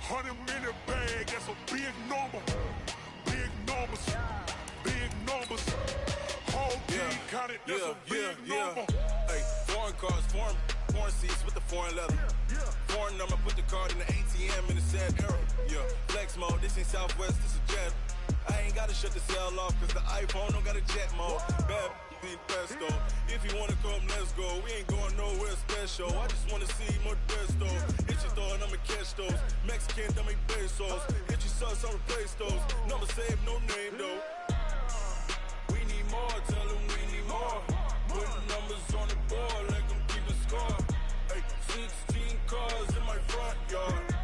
100-minute bag, that's a big number. Big numbers, big numbers. Whole team counted, that's a big number. Hey, foreign cars, foreign seats with the foreign leather. Foreign number, put the card in the ATM in the sad era. Yeah, flex mode, this ain't Southwest, this is Jet. I ain't gotta shut the cell off, cause the iPhone don't got a jet mode. Bad be pesto. If you wanna come, let's go. We ain't going nowhere special. I just wanna see more Modesto. If you throw it, I'ma catch those. Mexican, dummy pesos. If you suck, I'll replace those. Number saved, no name though. We need more, tell them we need more. Putting numbers on the board, like them keep a score. Hey, 16 cars in my front yard.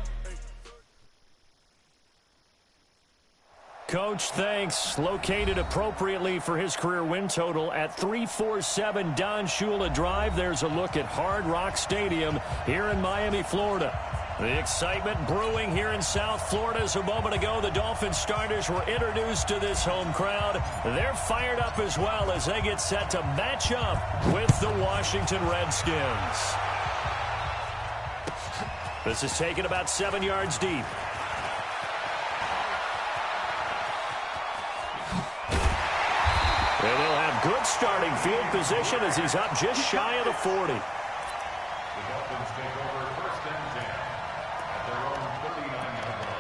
Coach, thanks. Located appropriately for his career win total at 347 Don Shula Drive. There's a look at Hard Rock Stadium here in Miami, Florida. The excitement brewing here in South Florida. As a moment ago, the Dolphins starters were introduced to this home crowd. They're fired up as well as they get set to match up with the Washington Redskins. This is taken about 7 yards deep. And they'll have good starting field position as he's up just shy of the 40. The Dolphins take over 1st and 10 at their own 39-yard line.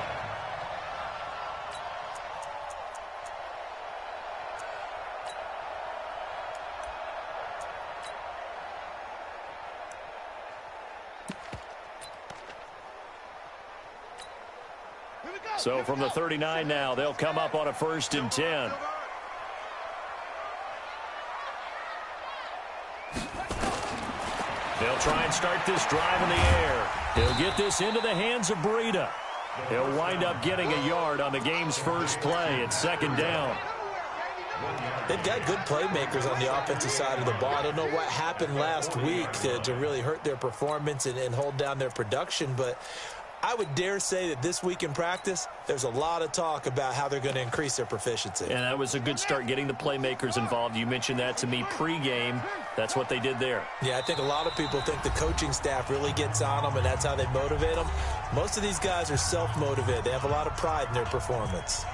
So from the 39 now, they'll come up on a 1st and 10. They'll try and start this drive in the air. He'll get this into the hands of Breida. He'll wind up getting a yard on the game's first play at 2nd down. They've got good playmakers on the offensive side of the ball. I don't know what happened last week to really hurt their performance and hold down their production, but I would dare say that this week in practice, there's a lot of talk about how they're going to increase their proficiency. And that was a good start, getting the playmakers involved. You mentioned that to me pregame. That's what they did there. Yeah, I think a lot of people think the coaching staff really gets on them, and that's how they motivate them. Most of these guys are self-motivated. They have a lot of pride in their performance.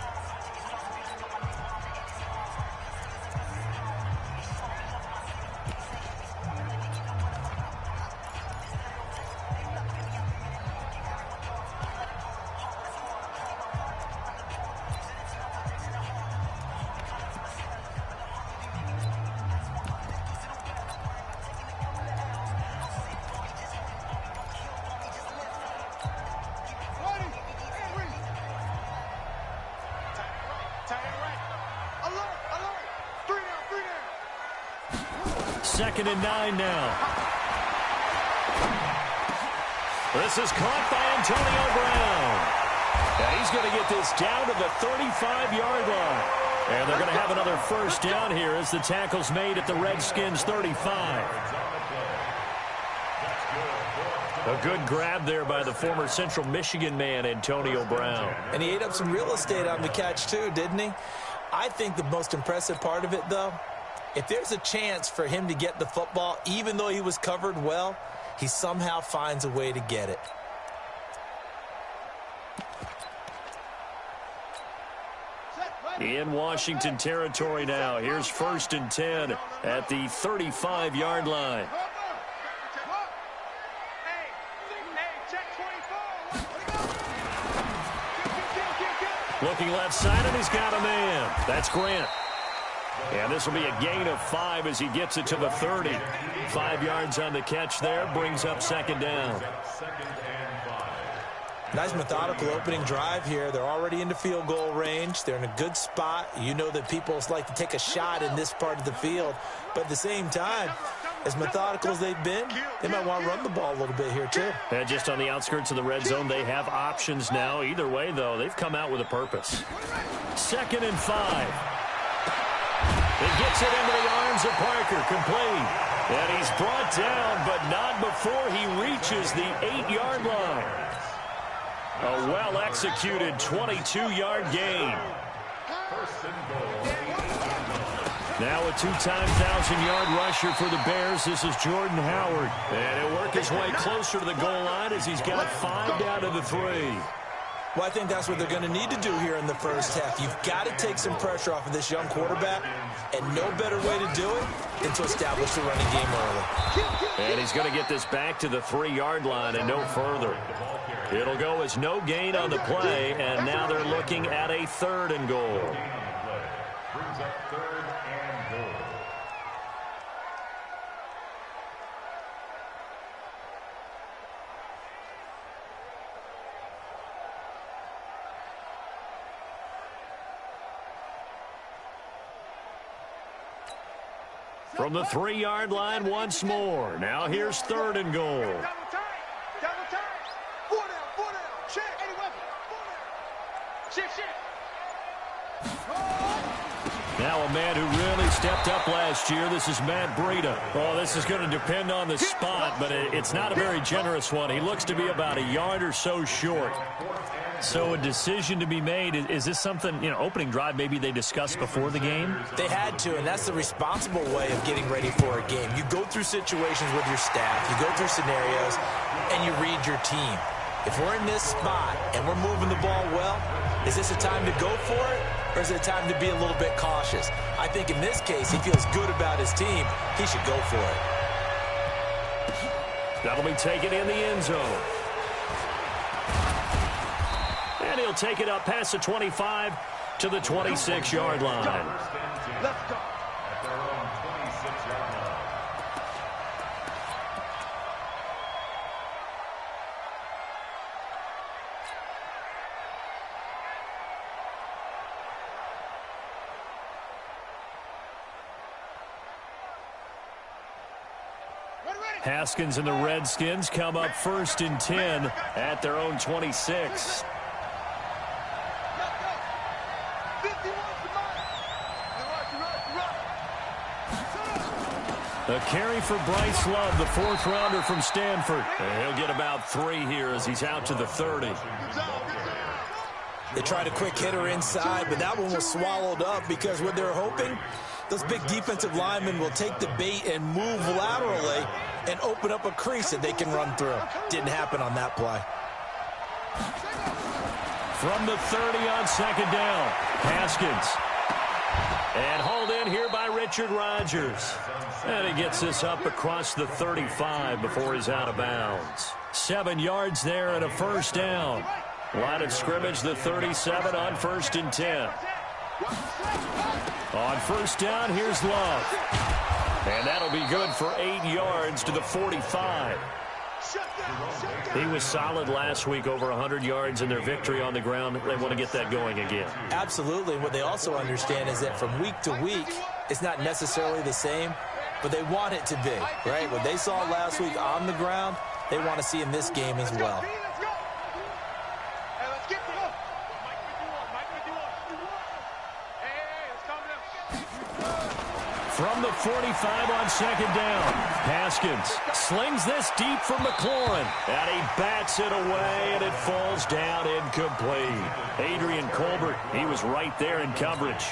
Second and 9 now. This is caught by Antonio Brown. And he's going to get this down to the 35-yard line. And they're going to have another 1st down here as the tackle's made at the Redskins' 35. A good grab there by the former Central Michigan man, Antonio Brown. And he ate up some real estate on the catch, too, didn't he? I think the most impressive part of it, though, if there's a chance for him to get the football, even though he was covered well, he somehow finds a way to get it. In Washington territory now. Here's 1st and 10 at the 35-yard line. Looking left side, and he's got a man. That's Grant. And this will be a gain of 5 as he gets it to the 30. 5 yards on the catch there, brings up 2nd down. Nice methodical opening drive here. They're already into field goal range. They're in a good spot. You know that people like to take a shot in this part of the field. But at the same time, as methodical as they've been, they might want to run the ball a little bit here too. And just on the outskirts of the red zone, they have options now. Either way, though, they've come out with a purpose. 2nd and 5. It gets it into the arms of Parker, complete. And he's brought down, but not before he reaches the 8-yard line. A well-executed 22-yard gain. Now a 2-time 1,000-yard rusher for the Bears. This is Jordan Howard. And he'll work his way closer to the goal line as he's got 5 down to the 3. Well, I think that's what they're going to need to do here in the first half. You've got to take some pressure off of this young quarterback, and no better way to do it than to establish the running game early. And he's going to get this back to the 3-yard line and no further. It'll go as no gain on the play, and now they're looking at a 3rd and goal. Brings up 3rd and goal. From the 3-yard line once more. Now here's 3rd and goal. Double time. 4 down. Check. Any weapon. 4 down. Shift. Now a man who really stepped up last year. This is Matt Breida. Oh, this is going to depend on the spot, but it's not a very generous one. He looks to be about a yard or so short. So a decision to be made. Is this something, opening drive maybe they discussed before the game? They had to, and that's the responsible way of getting ready for a game. You go through situations with your staff, you go through scenarios, and you read your team. If we're in this spot and we're moving the ball well, is this a time to go for it, or is it a time to be a little bit cautious? I think in this case, he feels good about his team. He should go for it. That'll be taken in the end zone. And he'll take it up past the 25 to the 26-yard line. Let's go. At their own 26-yard line. Haskins and the Redskins come up 1st and 10 at their own 26. A carry for Bryce Love, the 4th-rounder from Stanford. And he'll get about 3 here as he's out to the 30. They tried a quick hitter inside, but that one was swallowed up because what they're hoping, those big defensive linemen will take the bait and move laterally and open up a crease that they can run through. Didn't happen on that play. From the 30 on 2nd down, Haskins. And hauled in here by Richard Rodgers. And he gets this up across the 35 before he's out of bounds. 7 yards there and a 1st down. Line of scrimmage, the 37 on 1st and 10. On 1st down, here's Love. And that'll be good for 8 yards to the 45. He was solid last week, over 100 yards in their victory on the ground. They want to get that going again. Absolutely. And what they also understand is that from week to week, it's not necessarily the same, but they want it to be, right? What they saw last week on the ground, they want to see in this game as well. From the 45 on 2nd down, Haskins slings this deep from McLaurin, and he bats it away, and it falls down incomplete. Adrian Colbert, he was right there in coverage.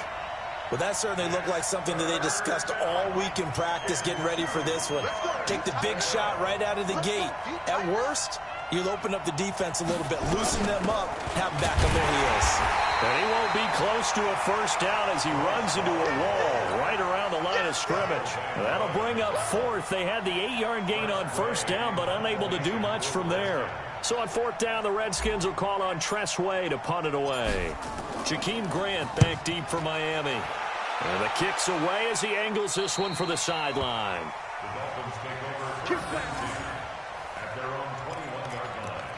Well, that certainly looked like something that they discussed all week in practice, getting ready for this one. Take the big shot right out of the gate. At worst, you'll open up the defense a little bit, loosen them up, have them back on their heels. And he won't be close to a 1st down as he runs into a wall right around the line of scrimmage. That'll bring up 4th. They had the 8-yard gain on 1st down, but unable to do much from there. So on 4th down, the Redskins will call on Tress Way to punt it away. Jakeem Grant back deep for Miami. And the kick's away as he angles this one for the sideline. The Dolphins take over 1st and 10 at their own 21-yard line.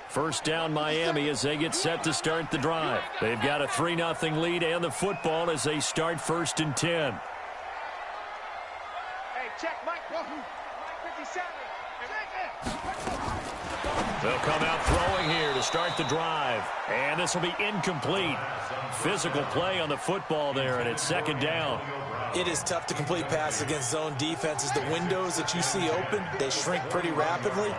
First down Miami as they get set to start the drive. They've got a 3-0 lead and the football as they start 1st and 10. Hey, check, Mike. Mike 57. They'll come out throwing here to start the drive. And this will be incomplete. Physical play on the football there, and it's 2nd down. It is tough to complete passes against zone defenses. The windows that you see open, they shrink pretty rapidly.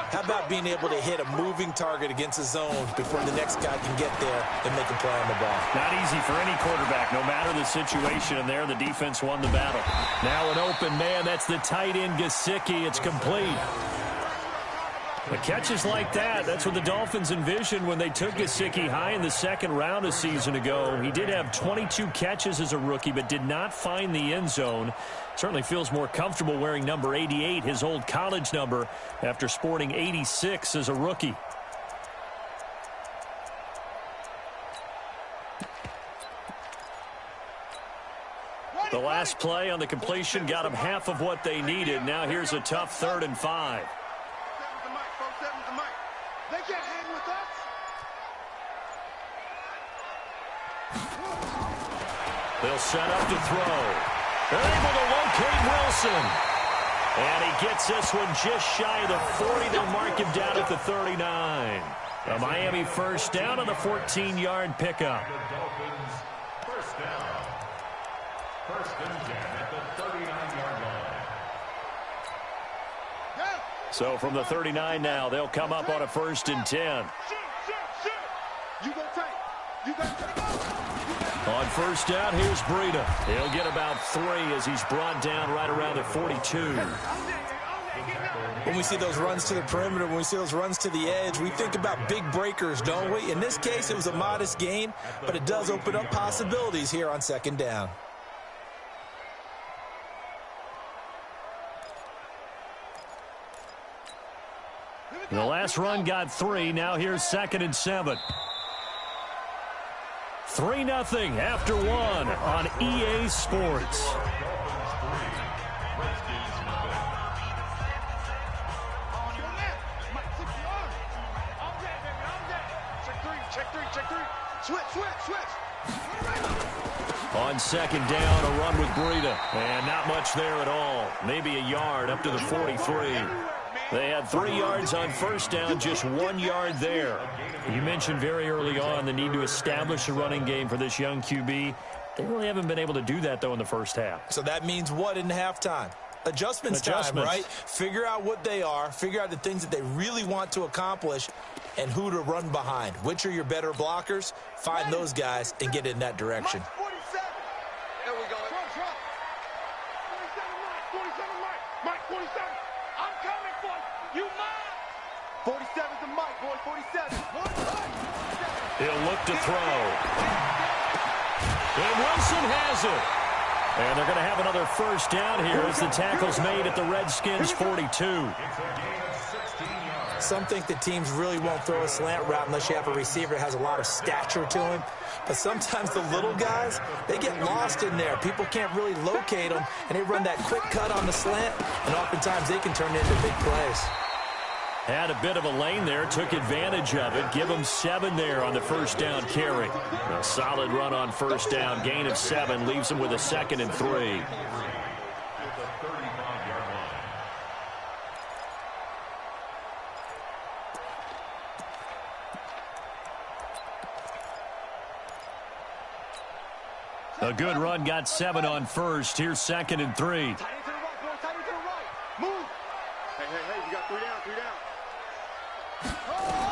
How about being able to hit a moving target against a zone before the next guy can get there and make a play on the ball? Not easy for any quarterback, no matter the situation. And there, the defense won the battle. Now an open man. That's the tight end, Gesicki. It's complete. The catches like that, that's what the Dolphins envisioned when they took Gesicki high in the second round a season ago. He did have 22 catches as a rookie, but did not find the end zone. Certainly feels more comfortable wearing number 88, his old college number, after sporting 86 as a rookie. The last play on the completion got them half of what they needed. Now here's a tough 3rd and 5. They can't hang with us. They'll set up to throw. They're able to locate Wilson. And he gets this one just shy of the 40. They'll mark him down at the 39. A Miami first down on the 14-yard pickup. The Dolphins first down. First and 10 at the 39-yard line. So from the 39 now, they'll come up on a 1st and 10. You go tight. You got to go. On first down, here's Breida. He'll get about 3 as he's brought down right around the 42. When we see those runs to the perimeter, when we see those runs to the edge, we think about big breakers, don't we? In this case, it was a modest gain, but it does open up possibilities here on 2nd down. The last run got 3. Now here's 2nd and 7. 3-0 after 1 on EA Sports. Check three. Switch. On 2nd down, a run with Breida. And not much there at all. Maybe a yard up to the 43. They had 3 yards on first down, just 1 yard there. You mentioned very early on the need to establish a running game for this young QB. They really haven't been able to do that, though, in the first half. So that means what in halftime? Adjustments time, right? Figure out what they are, figure out the things that they really want to accomplish, and who to run behind. Which are your better blockers? Find those guys and get in that direction. 47. There we go. Drop. 47, Mike. 47. I'm coming for you, Mike. 47's the Mike, boy. 47. He'll look to throw. And Wilson has it. And they're going to have another first down here as the tackle's made at the Redskins' 42. Some think that teams really won't throw a slant route unless you have a receiver that has a lot of stature to him. But sometimes the little guys, they get lost in there. People can't really locate them, and they run that quick cut on the slant, and oftentimes they can turn into big plays. Had a bit of a lane there, took advantage of it. Give him 7 there on the first down carry. A solid run on first down, gain of 7, leaves him with a 2nd and 3. A good run, got 7 on first. Here's 2nd and 3. Tight into the right, boy. Tight into the right. Move. Hey, you got 3 down.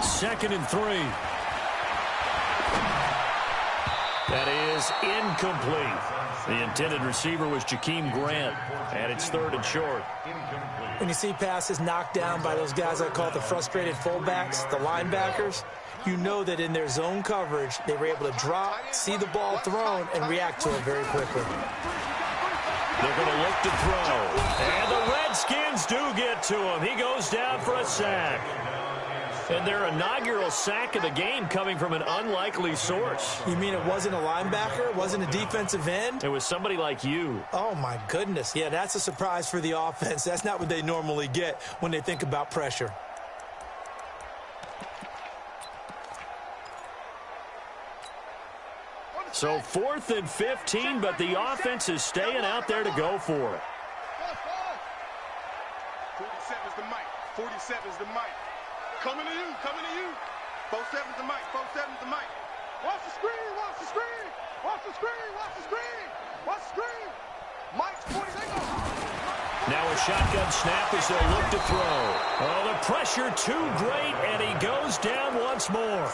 2nd and 3. That is incomplete. The intended receiver was Jakeem Grant, and it's 3rd and short. When you see passes knocked down by those guys I call the frustrated fullbacks, the linebackers, you know that in their zone coverage, they were able to drop, see the ball thrown, and react to it very quickly. They're going to look to throw. And the Redskins do get to him. He goes down for a sack. And their inaugural sack of the game coming from an unlikely source. You mean it wasn't a linebacker? It wasn't a defensive end? It was somebody like you. Oh, my goodness. Yeah, that's a surprise for the offense. That's not what they normally get when they think about pressure. So 4th and 15, but the offense is staying out there to go for it. 47's the Mike. 47's the Mike. Coming to you. 47's the Mike. 47's the Mike. Watch the screen. Watch the screen. Now a shotgun snap as they look to throw. Oh, the pressure too great, and he goes down once more.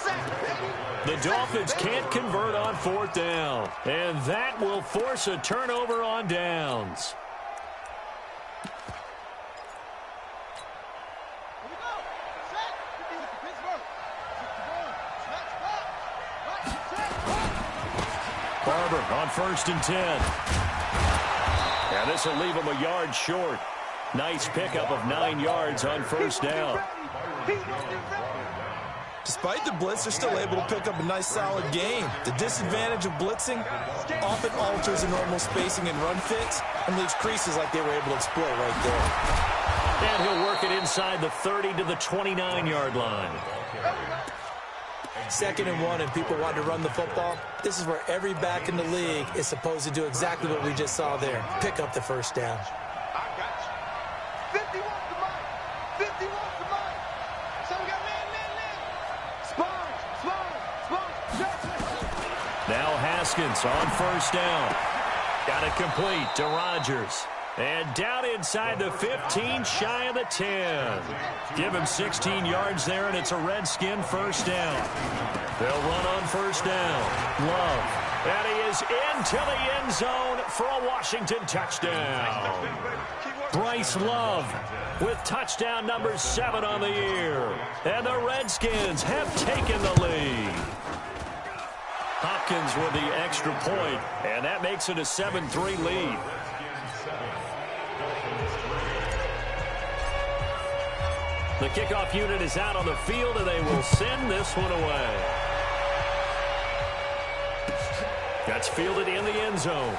The Dolphins can't convert on 4th down, and that will force a turnover on downs. Barber on 1st and 10. And this will leave him a yard short. Nice pickup of 9 yards on 1st down. Despite the blitz, they're still able to pick up a nice, solid gain. The disadvantage of blitzing often alters the normal spacing and run fits and leaves creases like they were able to exploit right there. And he'll work it inside the 30 to the 29-yard line. 2nd and 1, and people want to run the football. This is where every back in the league is supposed to do exactly what we just saw there. Pick up the 1st down. I got you. 50 wants the mic. 50 wants the mic. So we got man. Now Haskins on 1st down. Got it complete to Rodgers. And down inside the 15, shy of the 10. Give him 16 yards there, and it's a Redskin 1st down. They'll run on 1st down. Love. And he is into the end zone for a Washington touchdown. Bryce Love with touchdown number 7 on the year. And the Redskins have taken the lead. Hopkins with the extra point, and that makes it a 7-3 lead. The kickoff unit is out on the field, and they will send this one away. That's fielded in the end zone.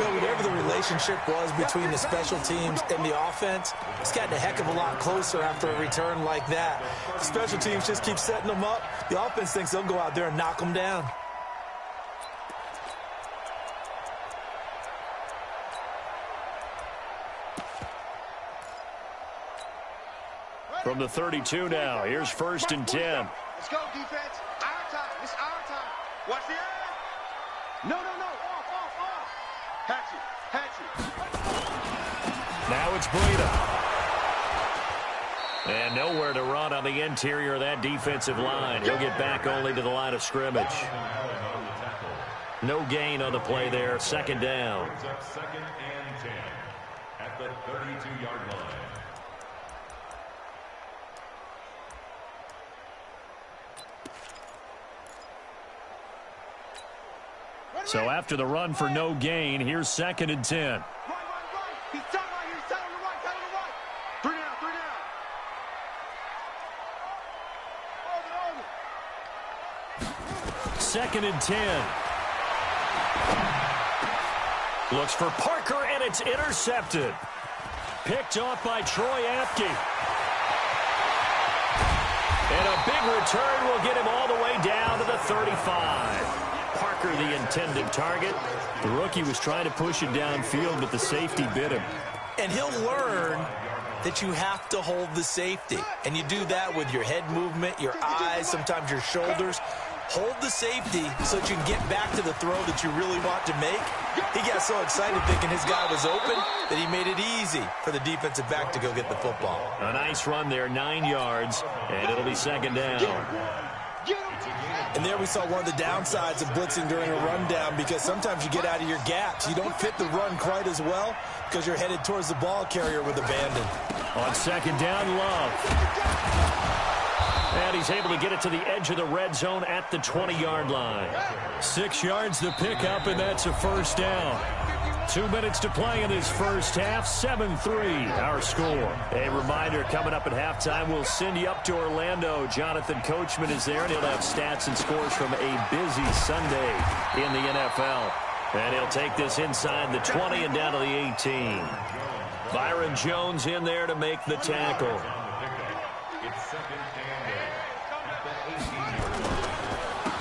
Well, whatever the relationship was between the special teams and the offense, it's gotten a heck of a lot closer after a return like that. The special teams just keep setting them up. The offense thinks they'll go out there and knock them down. From the 32 now, here's 1st and 10. Let's go, defense. Our time. It's our time. Watch the eye. No. Off. Hatch it. Now it's Breida. And nowhere to run on the interior of that defensive line. He'll get back only to the line of scrimmage. No gain on the play there. 2nd down. 2nd and 10 at the 32-yard line. So after the run for no gain, here's 2nd and 10. Right. He's tight on the right. 3 down. 2nd and 10. Looks for Parker, and it's intercepted. Picked off by Troy Apke. And a big return will get him all the way down to the 35. Parker, the intended target. The rookie was trying to push it downfield, but the safety bit him. And he'll learn that you have to hold the safety. And you do that with your head movement, your eyes, sometimes your shoulders. Hold the safety so that you can get back to the throw that you really want to make. He got so excited thinking his guy was open that he made it easy for the defensive back to go get the football. A nice run there, 9 yards, and it'll be 2nd down. And there we saw one of the downsides of blitzing during a rundown, because sometimes you get out of your gaps. You don't fit the run quite as well because you're headed towards the ball carrier with abandon. On 2nd down, Love. And he's able to get it to the edge of the red zone at the 20-yard line. 6 yards to pick up, and that's a 1st down. 2 minutes to play in this first half. 7-3, our score. A reminder, coming up at halftime, we'll send you up to Orlando. Jonathan Coachman is there, and he'll have stats and scores from a busy Sunday in the NFL. And he'll take this inside the 20 and down to the 18. Byron Jones in there to make the tackle.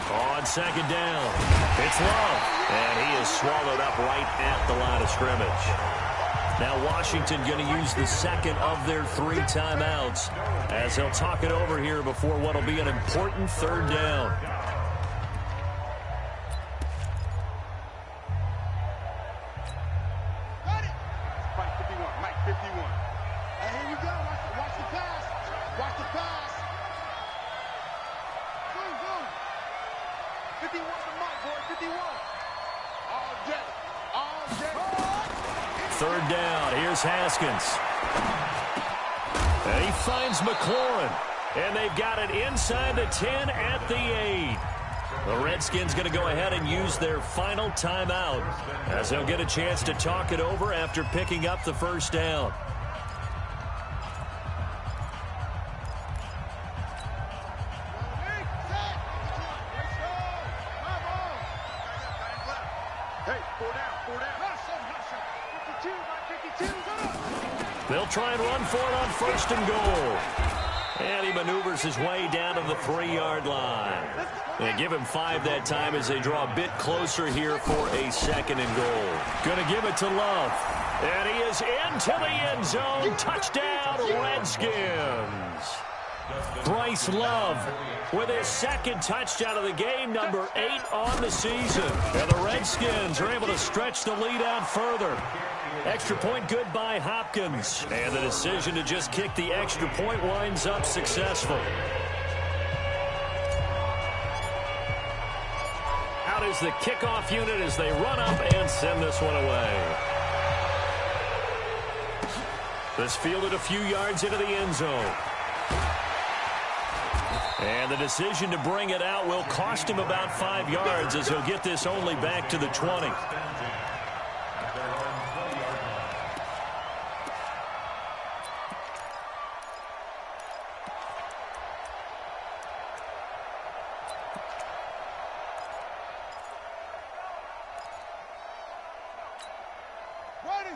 On 2nd down, it's Love. And he is swallowed up right at the line of scrimmage. Now Washington going to use the second of their 3 timeouts as they'll talk it over here before what will be an important third down. Mike 51. Mike 51. Hey, here we go. Watch the pass. Watch the pass. Boom, boom. 51 to Mike, boy. 51. All day. All day. Third down. Here's Haskins. And he finds McLaurin. And they've got it inside the 10 at the 8. The Redskins going to go ahead and use their final timeout as they'll get a chance to talk it over after picking up the first down. Hey, 4 down. 4 down. 52, Mike 52. They'll try and run for it on first and goal. And he maneuvers his way down to the 3-yard line. And give him 5 that time as they draw a bit closer here for a second and goal. Going to give it to Love. And he is into the end zone. Touchdown, Redskins. Bryce Love with his second touchdown of the game, number 8 on the season. And the Redskins are able to stretch the lead out further. Extra point good by Hopkins. And the decision to just kick the extra point winds up successful. Out is the kickoff unit as they run up and send this one away. This fielded a few yards into the end zone. And the decision to bring it out will cost him about 5 yards as he'll get this only back to the 20.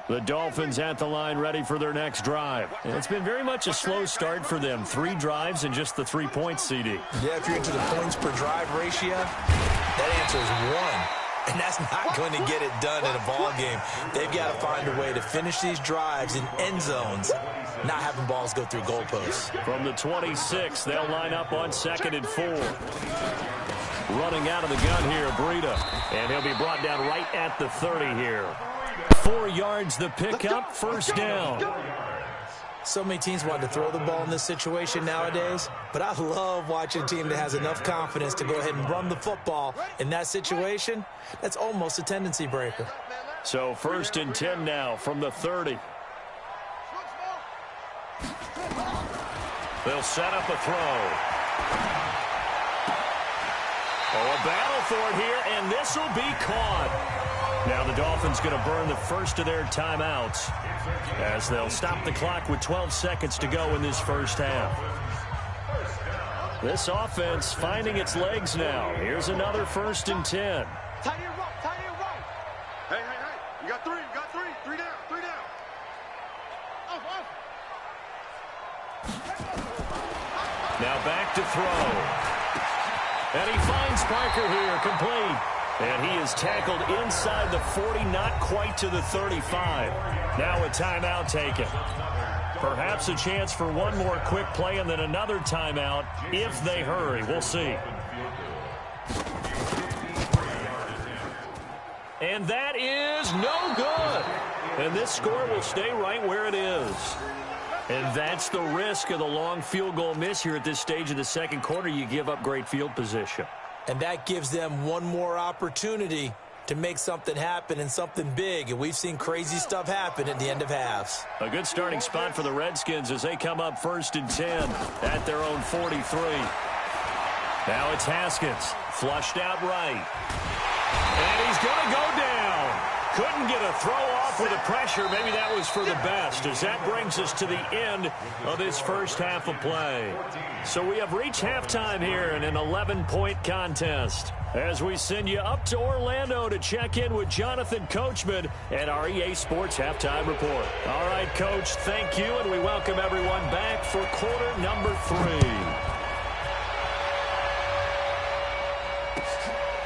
The Dolphins at the line ready for their next drive. And it's been very much a slow start for them. 3 drives and just the 3 points, CD. Yeah, if you're into the points per drive ratio, that answer is 1. And that's not going to get it done in a ball game. They've got to find a way to finish these drives in end zones, not having balls go through goalposts. From the 26, they'll line up on 2nd and 4. Running out of the gun here, Breida. And he'll be brought down right at the 30 here. 4 yards the pickup, first down. So many teams want to throw the ball in this situation nowadays, but I love watching a team that has enough confidence to go ahead and run the football in that situation. That's almost a tendency breaker. So 1st and 10 now from the 30. They'll set up a throw. Oh, a battle for it here, and this will be caught. Now the Dolphins going to burn the first of their timeouts as they'll stop the clock with 12 seconds to go in this first half. This offense finding its legs now. Here's another 1st and 10. Tight end right, tight end right. Hey, hey, hey. You got 3, you got 3. 3 down, 3 down. Off, off. Now back to throw. And he finds Parker here, complete. And he is tackled inside the 40, not quite to the 35. Now a timeout taken. Perhaps a chance for one more quick play and then another timeout if they hurry. We'll see. And that is no good. And this score will stay right where it is. And that's the risk of the long field goal miss here at this stage of the second quarter. You give up great field position. And that gives them one more opportunity to make something happen and something big. And we've seen crazy stuff happen at the end of halves. A good starting spot for the Redskins as they come up 1st and 10 at their own 43. Now it's Haskins, flushed out right. And he's going to go down. Couldn't get a throw off with the pressure. Maybe that was for the best, as that brings us to the end of this first half of play. So we have reached halftime here in an 11-point contest as we send you up to Orlando to check in with Jonathan Coachman at our EA Sports Halftime Report. All right, Coach, thank you, and we welcome everyone back for quarter number 3.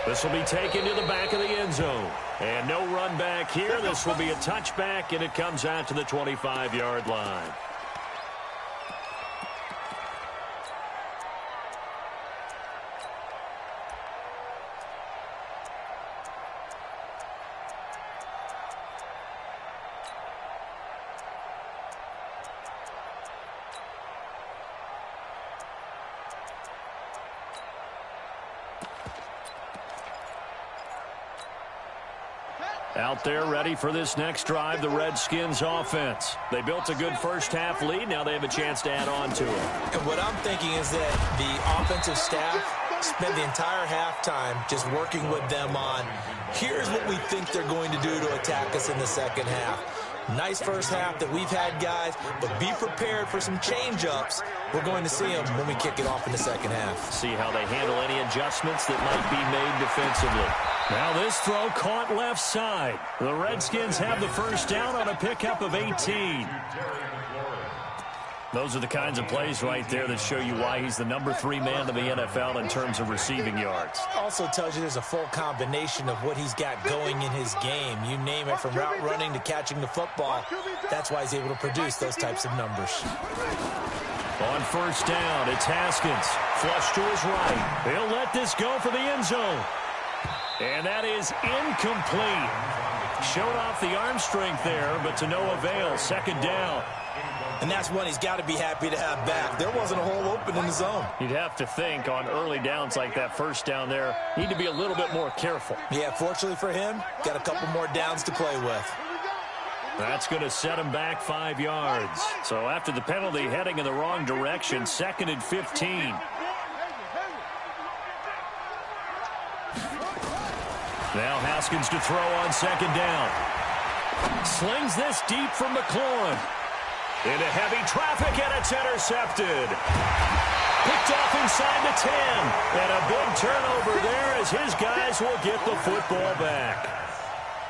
This will be taken to the back of the end zone. And no run back here. This will be a touchback, and it comes out to the 25-yard line. Out there ready for this next drive, the Redskins offense. They built a good first-half lead. Now they have a chance to add on to it. And what I'm thinking is that the offensive staff spent the entire halftime just working with them on, here's what we think they're going to do to attack us in the second half. Nice first half that we've had, guys, but be prepared for some change-ups. We're going to see them when we kick it off in the second half. See how they handle any adjustments that might be made defensively. Now this throw caught left side. The Redskins have the first down on a pickup of 18. Those are the kinds of plays right there that show you why he's the #3 man in the NFL in terms of receiving yards. Also tells you there's a full combination of what he's got going in his game. You name it, from route running to catching the football. That's why he's able to produce those types of numbers. On first down, it's Haskins. Flush to his right. He'll let this go for the end zone. And that is incomplete. Showed off the arm strength there, but to no avail. Second down. And that's one he's got to be happy to have back. There wasn't a hole open in the zone. You'd have to think on early downs like that first down there, need to be a little bit more careful. Yeah, fortunately for him, got a couple more downs to play with. That's going to set him back 5 yards. So after the penalty, heading in the wrong direction, 2nd and 15. Now Haskins to throw on second down. Slings this deep from McLaurin. Into heavy traffic, and it's intercepted. Picked off inside the 10. And a big turnover there as his guys will get the football back.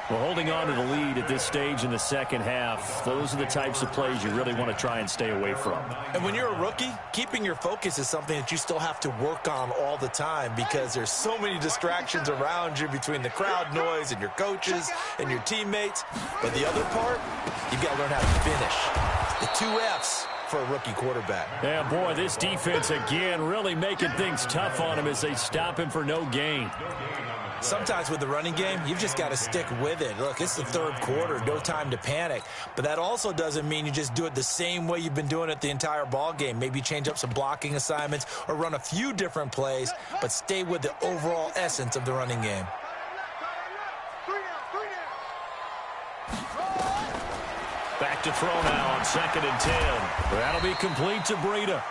Well, holding on to the lead at this stage in the second half, those are the types of plays you really want to try and stay away from. And when you're a rookie, keeping your focus is something that you still have to work on all the time because there's so many distractions around you between the crowd noise and your coaches and your teammates. But the other part, you've got to learn how to finish. The 2 F's for a rookie quarterback. Yeah, boy, this defense again really making things tough on him as they stop him for no gain. Sometimes with the running game, you've just got to stick with it. Look, it's the third quarter, no time to panic. But that also doesn't mean you just do it the same way you've been doing it the entire ball game. Maybe change up some blocking assignments or run a few different plays, but stay with the overall essence of the running game. Back to throw now on 2nd and 10. That'll be complete to Breida.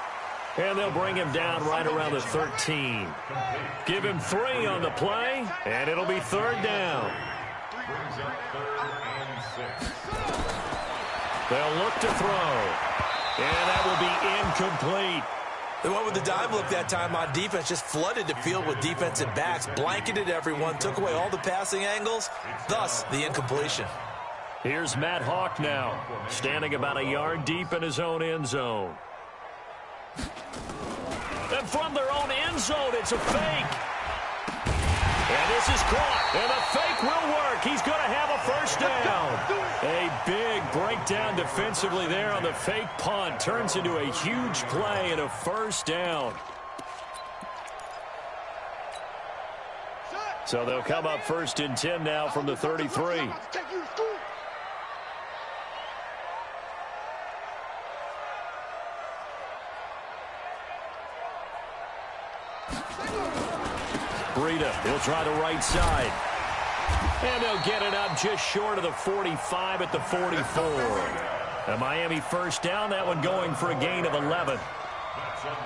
And they'll bring him down right around the 13. Give him 3 on the play, and it'll be 3rd down. They'll look to throw. And that will be incomplete. They went with the dive look that time on defense, just flooded the field with defensive backs, blanketed everyone, took away all the passing angles, thus the incompletion. Here's Matt Hawk now, standing about a yard deep in his own end zone. And from their own end zone, it's a fake. And this is caught. And the fake will work. He's going to have a first down. A big breakdown defensively there on the fake punt. Turns into a huge play and a first down. So they'll come up 1st and 10 now from the 33. Breida, he'll try the right side. And they'll get it up just short of the 45 at the 44. A Miami first down, that one going for a gain of 11.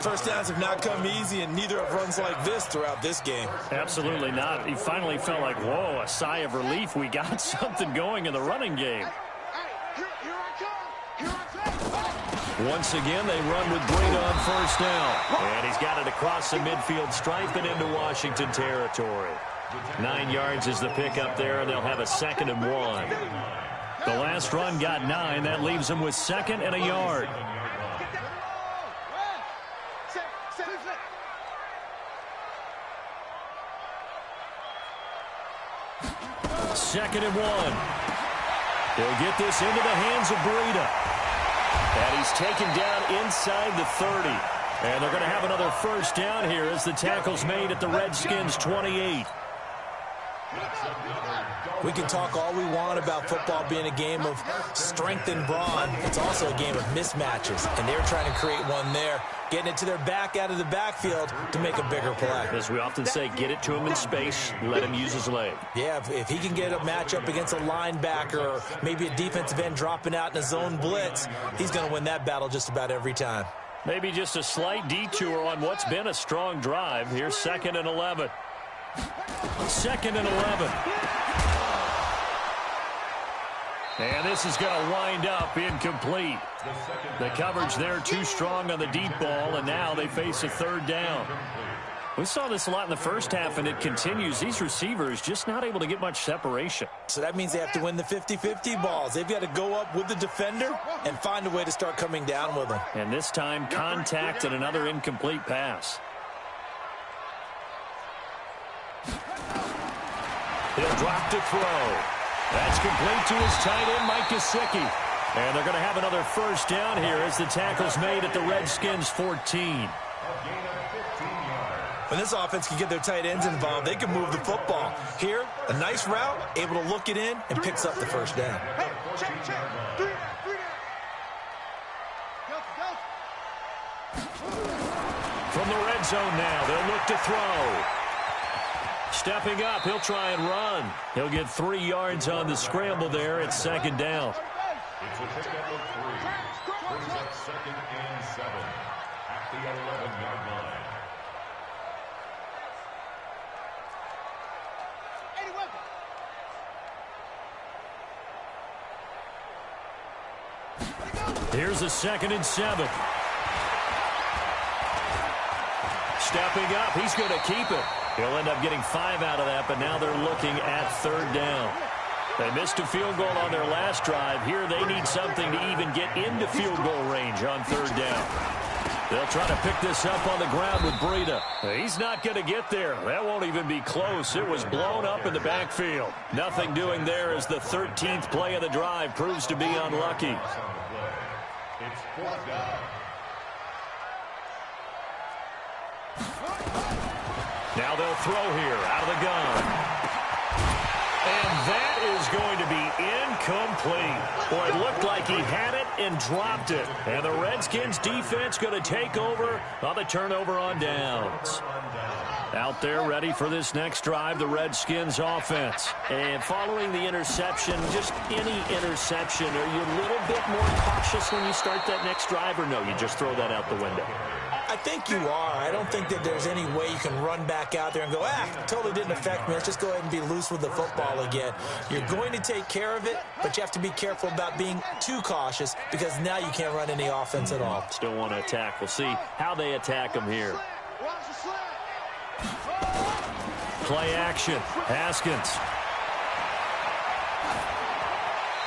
First downs have not come easy, and neither have runs like this throughout this game. Absolutely not. He finally felt like, whoa, a sigh of relief. We got something going in the running game. Once again, they run with Breida on first down. And he's got it across the midfield stripe and into Washington territory. 9 yards is the pickup there, and they'll have a 2nd and 1. The last run got 9. That leaves them with 2nd and a yard. 2nd and 1. He'll get this into the hands of Breida. And he's taken down inside the 30. And they're going to have another first down here as the tackle's made at the Redskins' 28. We can talk all we want about football being a game of strength and brawn. It's also a game of mismatches, and they're trying to create one there, getting it to their back out of the backfield to make a bigger play. As we often say, get it to him in space, let him use his leg. Yeah, if he can get a matchup against a linebacker or maybe a defensive end dropping out in a zone blitz, he's going to win that battle just about every time. Maybe just a slight detour on what's been a strong drive. Here's 2nd and 11. 2nd and 11. And this is going to wind up incomplete. The coverage there too strong on the deep ball, and now they face a 3rd down. We saw this a lot in the first half, and it continues. These receivers just not able to get much separation. So that means they have to win the 50-50 balls. They've got to go up with the defender and find a way to start coming down with them. And this time, contact and another incomplete pass. He'll drop to throw. That's complete to his tight end, Mike Gesicki. And they're going to have another first down here as the tackle's made at the Redskins' 14. When this offense can get their tight ends involved, they can move the football. Here, a nice route, able to look it in, and picks up the first down. From the red zone now, they'll look to throw. Stepping up, he'll try and run. He'll get 3 yards on the scramble there. It's 2nd down. It's a pickup of 3. Brings up 2nd and 7 at the 11-yard line. Here's a 2nd and 7. Stepping up, he's going to keep it. He'll end up getting 5 out of that, but now they're looking at 3rd down. They missed a field goal on their last drive. Here they need something to even get into field goal range on 3rd down. They'll try to pick this up on the ground with Breida. He's not going to get there. That won't even be close. It was blown up in the backfield. Nothing doing there as the 13th play of the drive proves to be unlucky. It's 4th down. Now they'll throw here out of the gun. And that is going to be incomplete. Boy, it looked like he had it and dropped it. And the Redskins defense going to take over on the turnover on downs. Out there ready for this next drive, the Redskins offense. And following the interception, just any interception, are you a little bit more cautious when you start that next drive, or no, you just throw that out the window? I think you are. I don't think that there's any way you can run back out there and go, totally didn't affect me. Let's just go ahead and be loose with the football again. You're going to take care of it, but you have to be careful about being too cautious because now you can't run any offense at all. Still want to attack. We'll see how they attack him here. Play action. Haskins.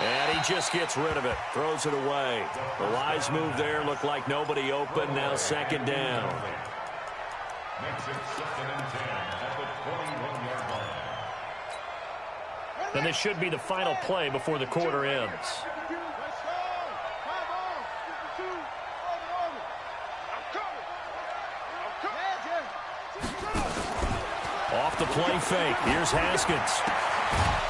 And he just gets rid of it. Throws it away. The wise move there. Looked like nobody open. Now 2nd down. Makes it 2nd and 10 at the 21-yard line. And this should be the final play before the quarter ends. Off the play fake. Here's Haskins.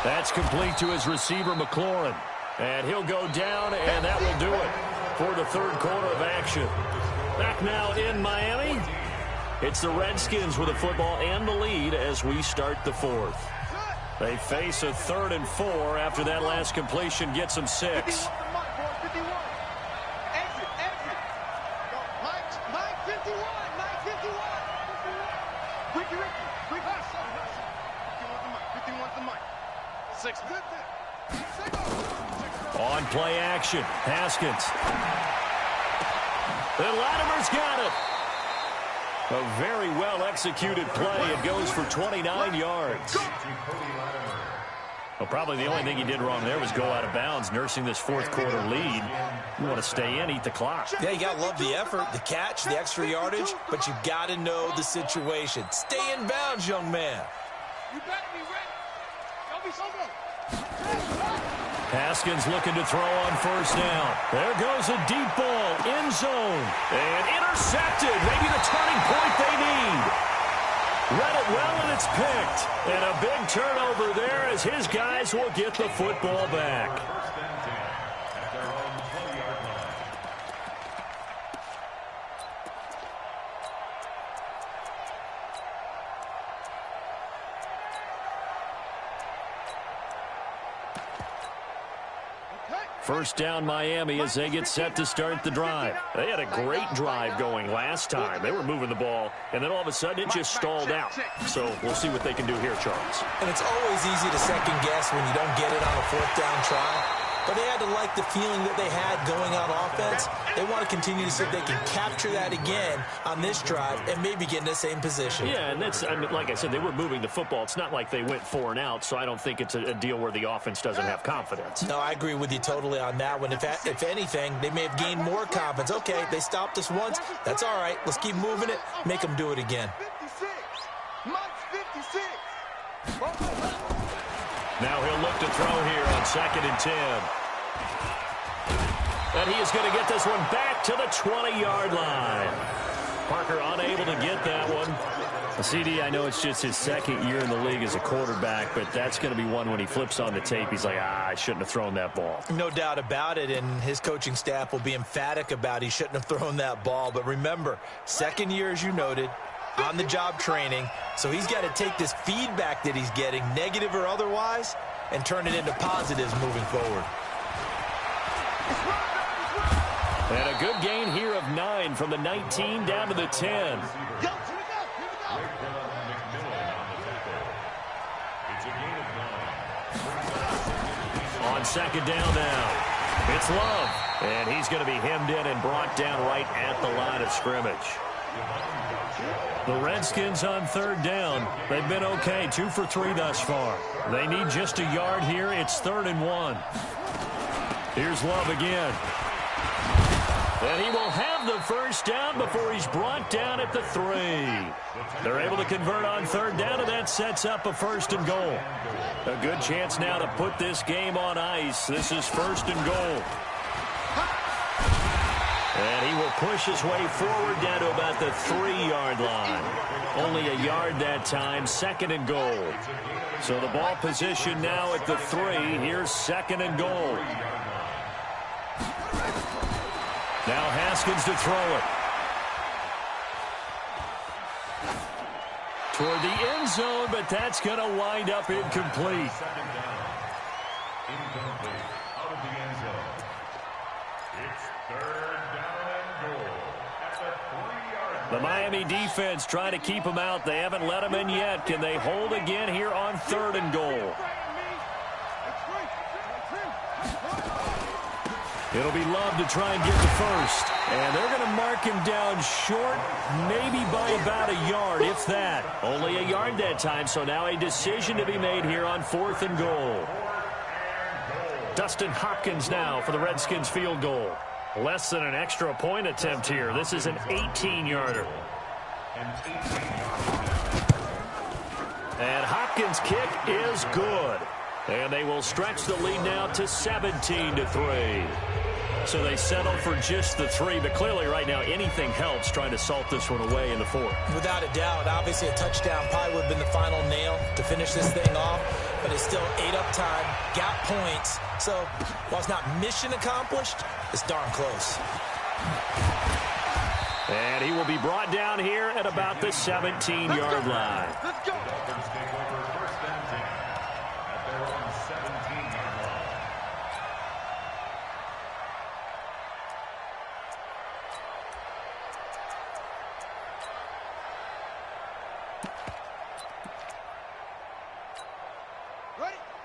That's complete to his receiver, McLaurin. And he'll go down, and that will do it for the 3rd quarter of action. Back now in Miami. It's the Redskins with the football and the lead as we start the 4th. They face a 3rd and 4 after that last completion gets them 6. On play action, Haskins. And Latimer's got it. A very well-executed play. It goes for 29 yards. Well, probably the only thing he did wrong there was go out of bounds, nursing this 4th quarter lead. You want to stay in, eat the clock. Yeah, you got to love the effort, the catch, the extra yardage, but you got to know the situation. Stay in bounds, young man. You better be ready. Don't be so good. Haskins looking to throw on first down. There goes a deep ball, end zone, and intercepted. Maybe the turning point they need. Read it well, and it's picked. And a big turnover there as his guys will get the football back. First down Miami as they get set to start the drive. They had a great drive going last time. They were moving the ball, and then all of a sudden it just stalled out. So we'll see what they can do here, Charles. And it's always easy to second guess when you don't get it on a fourth down try. But they had to like the feeling that they had going on offense. They want to continue to see if they can capture that again on this drive and maybe get in the same position. Yeah, and that's, I mean, like I said, they were moving the football. It's not like they went 4 and out, so I don't think it's a deal where the offense doesn't have confidence. No, I agree with you totally on that one. If anything, they may have gained more confidence. Okay, they stopped us once. That's all right. Let's keep moving it. Make them do it again. 56. Mike's 56. Now he'll look to throw here on 2nd and 10. And he is going to get this one back to the 20-yard line. Parker unable to get that one. CD, I know it's just his 2nd year in the league as a quarterback, but that's going to be one when he flips on the tape. He's like, I shouldn't have thrown that ball. No doubt about it, and his coaching staff will be emphatic about he shouldn't have thrown that ball. But remember, 2nd year, as you noted, on-the-job training, so he's got to take this feedback that he's getting, negative or otherwise, and turn it into positives moving forward. And a good gain here of 9 from the 19 down to the 10. On 2nd down now, it's Love, and he's going to be hemmed in and brought down right at the line of scrimmage. The Redskins on 3rd down. They've been okay, 2 for 3 thus far. They need just a yard here. It's 3rd and 1. Here's Love again. And he will have the first down before he's brought down at the 3. They're able to convert on 3rd down, and that sets up a 1st and goal. A good chance now to put this game on ice. This is 1st and goal. And he will push his way forward down to about the 3-yard line. Only a yard that time, 2nd and goal. So the ball position now at the 3. Here's 2nd and goal. Now Haskins to throw it. Toward the end zone, but that's going to wind up incomplete. Incomplete. Out of the end zone. It's 3rd down and goal at the 3-yard line. The Miami defense trying to keep them out. They haven't let them in yet. Can they hold again here on 3rd and goal? It'll be Love to try and get the first. And they're going to mark him down short, maybe by about a yard, if that. Only a yard that time, so now a decision to be made here on 4th and goal. Dustin Hopkins now for the Redskins field goal. Less than an extra point attempt here. This is an 18-yarder. And Hopkins' kick is good. And they will stretch the lead now to 17-3. So they settle for just the 3, but clearly right now anything helps trying to salt this one away in the 4th. Without a doubt, obviously a touchdown probably would have been the final nail to finish this thing off, but it's still 8 up time, got points, so while it's not mission accomplished, it's darn close. And he will be brought down here at about the 17-yard line. Let's go.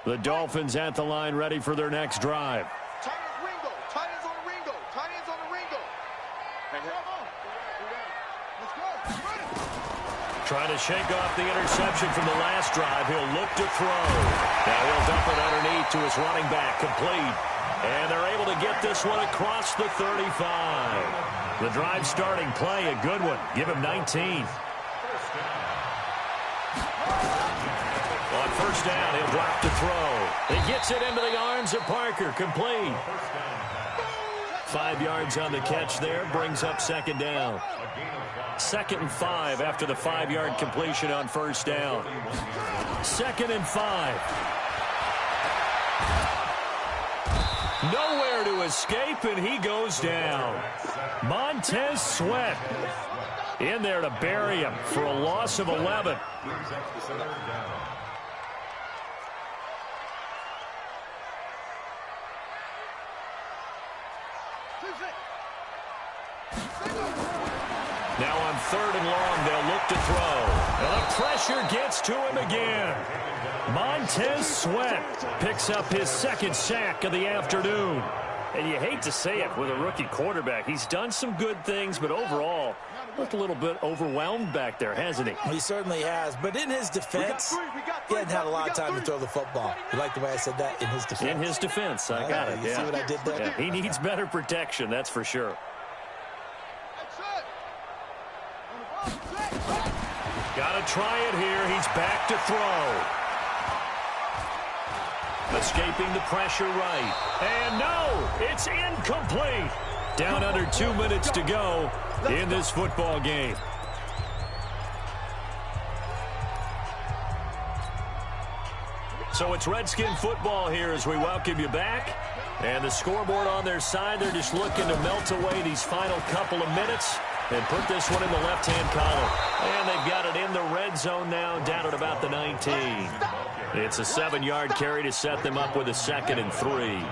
The Dolphins at the line, ready for their next drive. Tight ends Ringo. Tight ends on the Ringo. Tight ends on the Ringo. Let's go. Trying to shake off the interception from the last drive. He'll look to throw. Now he'll dump it underneath to his running back, complete. And they're able to get this one across the 35. The drive starting play, a good one. Give him 19. On first down. He'll drop to throw. He gets it into the arms of Parker. Complete. 5 yards on the catch there. Brings up second down. 2nd and 5 after the 5-yard completion on first down. 2nd and 5. Nowhere to escape, and he goes down. Montez Sweat in there to bury him for a loss of 11. Now on 3rd and long, they'll look to throw. And the pressure gets to him again. Montez Sweat picks up his 2nd sack of the afternoon. And you hate to say it with a rookie quarterback. He's done some good things, but overall, looked a little bit overwhelmed back there, hasn't he? He certainly has. But in his defense, he hadn't had a lot of time to throw the football. You like the way I said that? In his defense. In his defense. I got it. You see what I did there? Yeah, he needs better protection, that's for sure. Got to try it here. He's back to throw. Escaping the pressure right. And no, it's incomplete. Down under 2 minutes to go in this football game. So it's Redskin football here as we welcome you back. And the scoreboard on their side, they're just looking to melt away these final couple of minutes and put this one in the left-hand column. And they've got it in the red zone now, down at about the 19. It's a 7-yard carry to set them up with a 2nd and 3.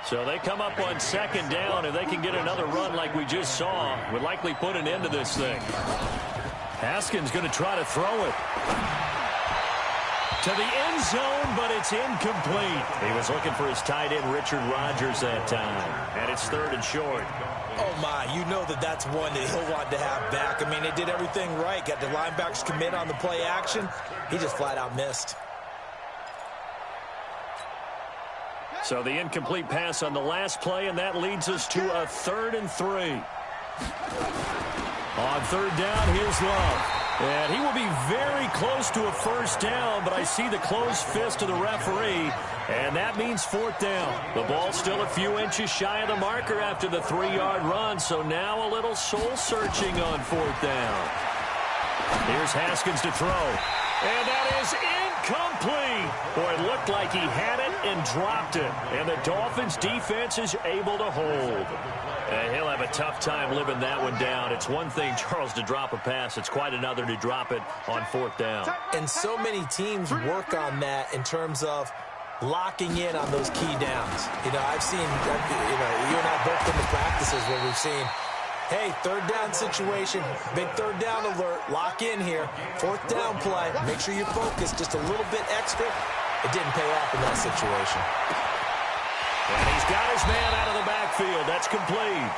So they come up on 2nd down. If they can get another run like we just saw, would likely put an end to this thing. Haskins going to try to throw it to the end zone, but it's incomplete. He was looking for his tight end, Richard Rodgers, that time. And it's 3rd and short. Oh, my. You know that's one that he'll want to have back. I mean, they did everything right. Got the linebackers commit on the play action. He just flat out missed. So the incomplete pass on the last play, and that leads us to a 3rd and 3. On 3rd down, here's Love. And he will be very close to a first down, but I see the closed fist of the referee, and that means 4th down. The ball's still a few inches shy of the marker after the 3-yard run, so now a little soul-searching on 4th down. Here's Haskins to throw, and that is incomplete. Boy, it looked like he had it and dropped it, and the Dolphins' defense is able to hold. He'll have a tough time living that one down. It's one thing, Charles, to drop a pass. It's quite another to drop it on 4th down. And so many teams work on that in terms of locking in on those key downs. You know, I've seen, you and I both been to practices where we've seen, hey, 3rd down situation, big 3rd down alert, lock in here, 4th down play, make sure you're focused just a little bit extra. It didn't pay off in that situation. And he's got his man out of the backfield. That's complete.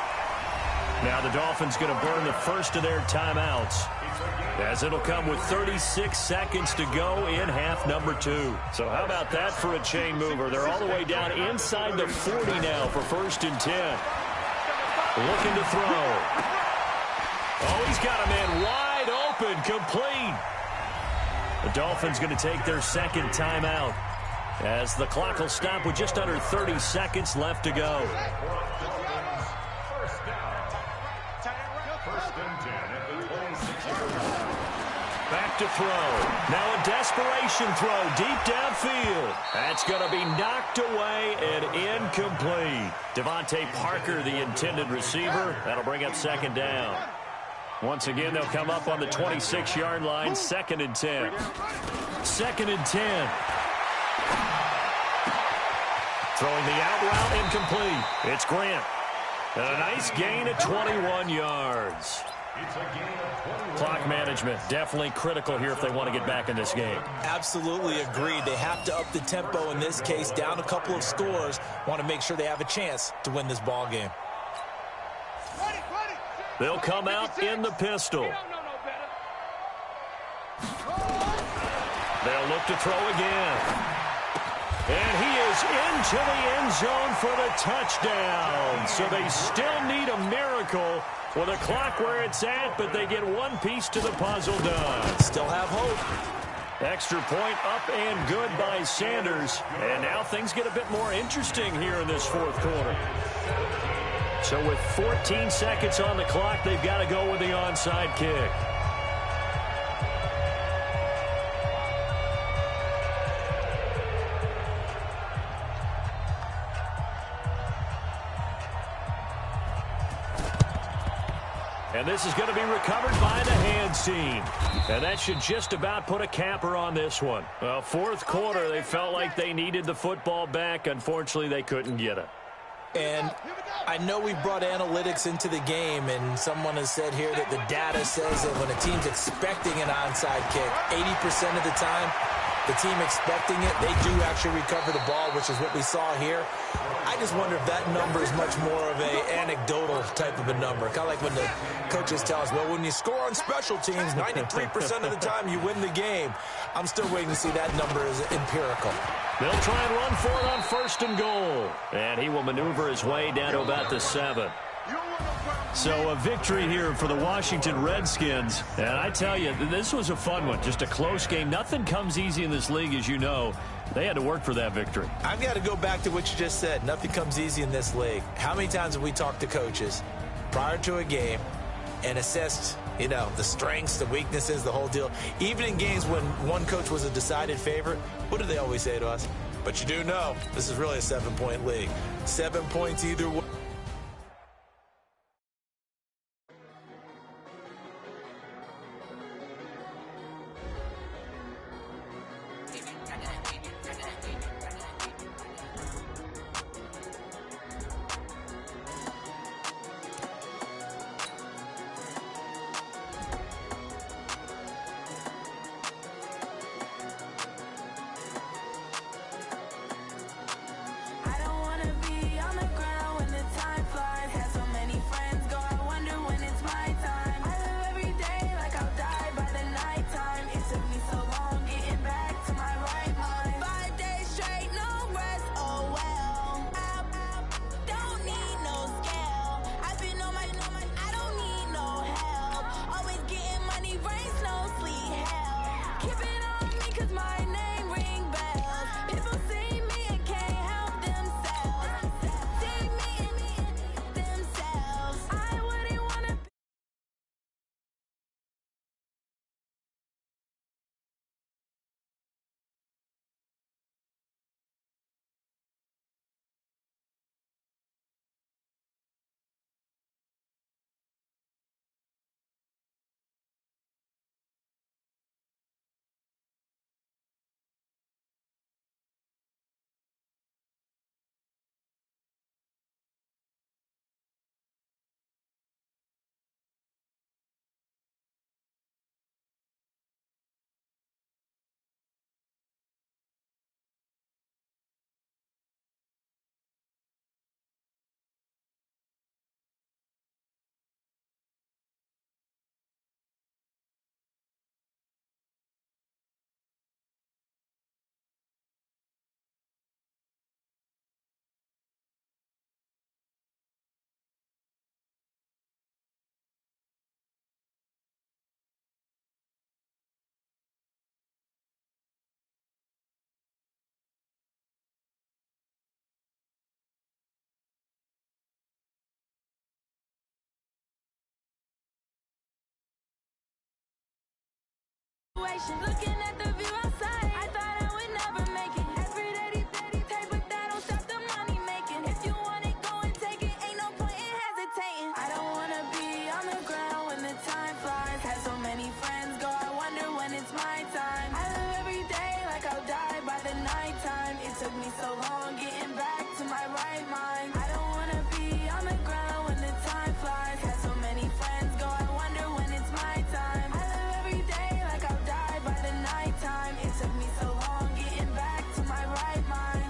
Now the Dolphins going to burn the first of their timeouts, as it'll come with 36 seconds to go in half number 2. So how about that for a chain mover? They're all the way down inside the 40 now for 1st and 10. Looking to throw. Oh, he's got a man wide open, complete. The Dolphins going to take their 2nd timeout, as the clock will stop with just under 30 seconds left to go. Back to throw. Now a desperation throw deep downfield. That's going to be knocked away and incomplete. Devontae Parker, the intended receiver. That'll bring up 2nd down. Once again, they'll come up on the 26-yard line, 2nd and 10. 2nd and 10. Throwing the out route, incomplete. It's Grant. And a nice gain at 21 yards. Clock management, definitely critical here if they want to get back in this game. Absolutely agreed. They have to up the tempo in this case, down a couple of scores. Want to make sure they have a chance to win this ball game. They'll come out in the pistol. They'll look to throw again. And he is into the end zone for the touchdown. So they still need a miracle with a clock where it's at, but they get one piece to the puzzle done. Still have hope. Extra point up and good by Sanders. And now things get a bit more interesting here in this fourth quarter. So with 14 seconds on the clock, they've got to go with the onside kick. And this is going to be recovered by the hands team. And that should just about put a capper on this one. Well, fourth quarter, they felt like they needed the football back. Unfortunately, they couldn't get it. And I know we brought analytics into the game, and someone has said here that the data says that when a team's expecting an onside kick, 80% of the time, the team expecting it, they do actually recover the ball, which is what we saw here. I just wonder if that number is much more of an anecdotal type of a number. Kind of like when the coaches tell us, well, when you score on special teams, 93% of the time you win the game. I'm still waiting to see that number as empirical. They'll try and run for it on first and goal. And he will maneuver his way down to about the 7. So a victory here for the Washington Redskins. And I tell you, this was a fun one. Just a close game. Nothing comes easy in this league, as you know. They had to work for that victory. I've got to go back to what you just said. Nothing comes easy in this league. How many times have we talked to coaches prior to a game and assessed, you know, the strengths, the weaknesses, the whole deal? Even in games when one coach was a decided favorite, what do they always say to us? But you do know this is really a 7-point league. 7 points either way. Looking at the view outside, I thought I would never make it. Every day they take, but that don't stop the money making. If you want it, go and take it. Ain't no point in hesitating. I don't wanna be on the ground when the time flies. Had so many friends go, I wonder when it's my time. I live every day like I'll die by the nighttime. It took me so long getting back to my right mind. I don't wanna be on the ground when the time flies. Had so many friends go, I wonder when it's my time. I live every day like I'll die by the nighttime. It took me so long getting back to my right mind.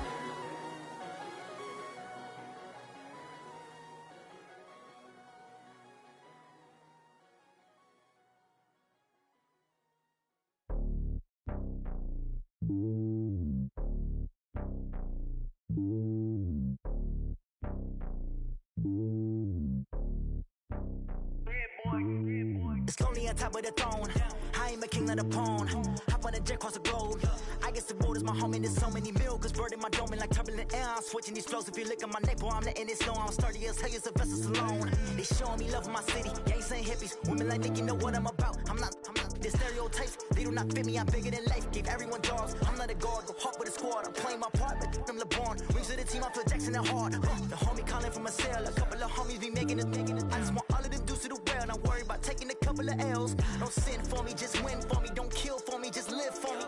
not a pawn. Hop on a jet across the globe. I guess the road is my home and there's so many mills. Bird in my dome and like turbulent air. I'm switching these flows. If you look at my neck, boy, I'm letting it slow. I'm sturdy as hell as a vessel alone. They showing me love in my city. Gangs ain't hippies. Women like Nicky know what I'm about. I'm not. The stereotypes, they do not fit me. I'm bigger than life. Gave everyone jobs. I'm not a guard. Go hard with a squad. I'm playing my part, but them LeBron. Rings to the team. I feel Jackson and hard. The homie calling from a cell. A couple of homies be making it. I just want all of them dudes to the well. Not worry about taking a couple of L's. Don't sin for me, just win for me. Don't kill for me, just live for me.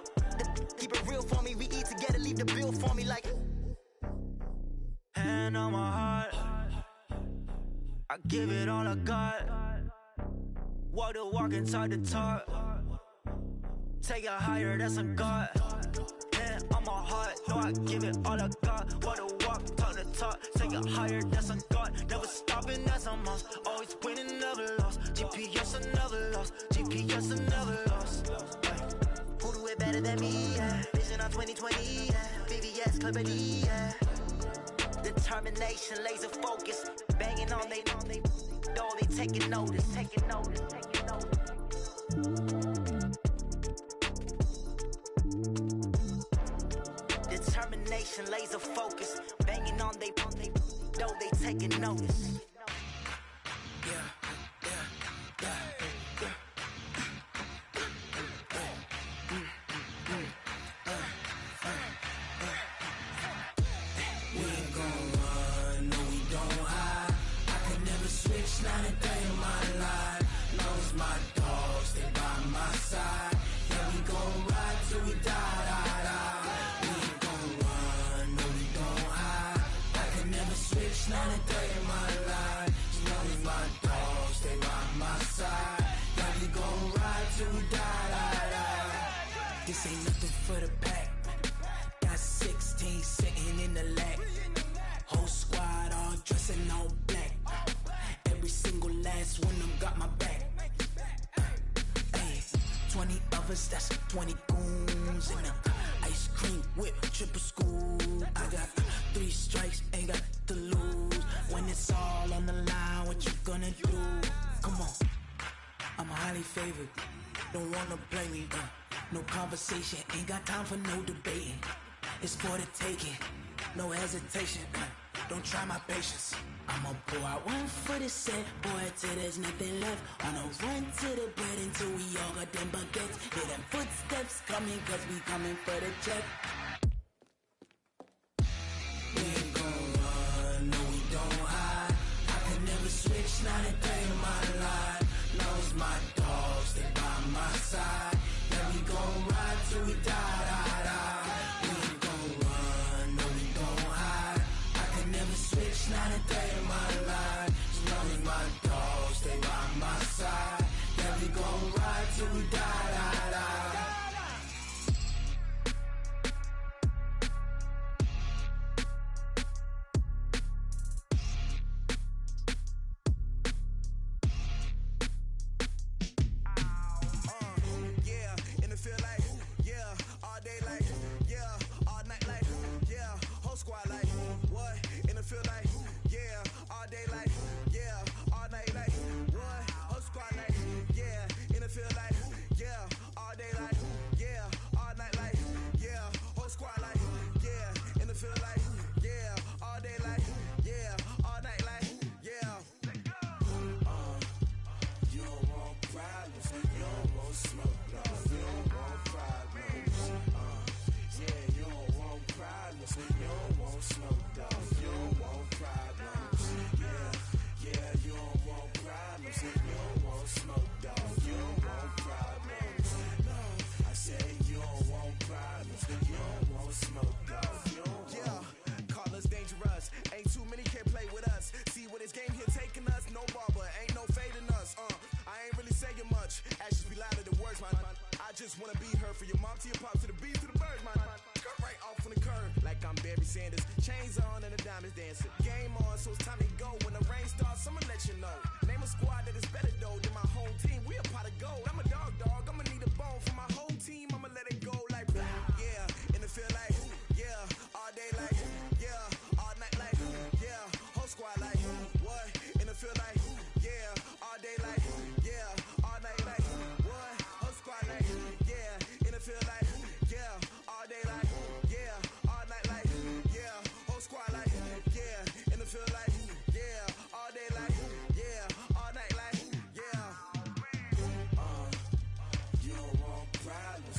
Keep it real for me. We eat together, leave the bill for me like. Hand on my heart, I give it all I got. Walk the walk and talk the talk. Take it higher, that's a God. Hand on my heart, no, I give it all I got. Walk the walk, talk the talk. Take it higher, that's a God. Never stopping, that's a must. Always winning, never lost. GPS, I never lost. GPS, I never lost. Who do it better than me? Yeah. Vision on 2020, yeah. VVS, Clarity, yeah. Determination, laser focus. Banging on they door, they taking notice, taking notice, taking notice. Determination, laser focus. Banging on they door, they taking notice. Not a day in my life. Knows my dogs, they by my side. Yeah, we gon' ride till we die. We ain't gon' run, no, we gon' hide. I can never switch, not a day in my life. Knows my dogs, they by my side. Yeah, we gon' ride till we die. This ain't nothing for the pack. Got 16 sitting in the lag. Whole squad all dressing all black. Every single last one of them got my back. Hey, 20 of us, that's 20 goons in the ice cream whip, triple scoop. I got 3 strikes, ain't got to lose. When it's all on the line, what you gonna do? Come on, I'm highly favored. Don't wanna play me, no conversation, ain't got time for no debating. It's for the taking, no hesitation. Don't try my patience. I'ma pour out one for the set, boy, till there's nothing left. On a run to the bread until we all got them baguettes. Hear them footsteps coming, cause we coming for the check. We ain't gon' run, no, we don't hide. I can never switch, not a day in my life. Knows my dogs, they by my side. Yeah, we gon' ride till we die. We ain't gon' run, no, we don't hide. I can never switch, not a day in my life. Knows my dogs, they by my side. Yeah, we gon' ride till we die. just wanna be her. From your mom to your pops to the beat to the birds, man. Skirt right off on the curb, like I'm Barry Sanders. Chains on and the diamonds dancing. Game on, so it's time to go. When the rain starts, I'ma let you know. Name a squad that is better though than my whole team. We a pot of gold. I'm a dog. I'ma need a bone for my whole team. I'ma let it go like yeah. In the field like yeah. All day like yeah. All night like yeah. Whole squad like what? In the field like yeah. All day like yeah. All night like what? Whole squad like